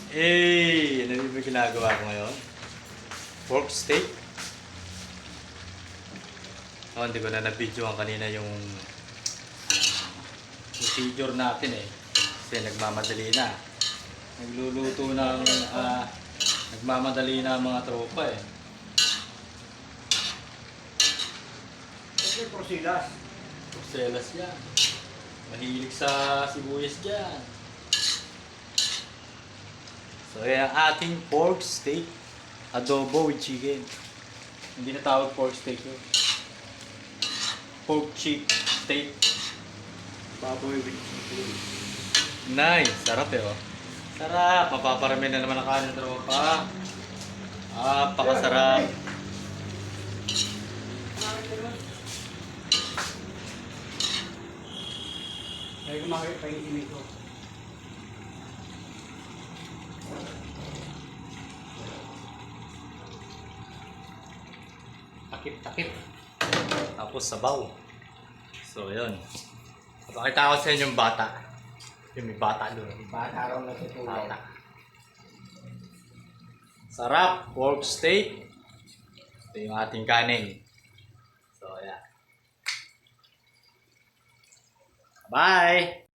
Ano yung ginagawa ko ngayon? Pork steak. Hindi ko na na-videoan kanina yung procedure natin eh. Kasi nagmamadali na. Nagluluto ng nagmamadali na ang mga tropa eh. Ito yung porsilas. Porcelas yan. Mahilig sa sibuyas dyan. So yan ang ating pork steak adobo with chicken. Hindi na tawag pork steak yun. Pork cheek steak. Baboy with chicken. Nice! Sarap eh oh. Sarap! Mapaparami na naman ang kanin tropa. Pakasarap. Kaya kumakit pa yung imig ko. Takip-takip. Tapos sabaw. So yun. Pakita ko sa inyo yung bata. Yung may bata doon. Bata raw natutulog. Bata. Sarap! Pork steak. Ito yung ating kanin. So, yeah. Bye!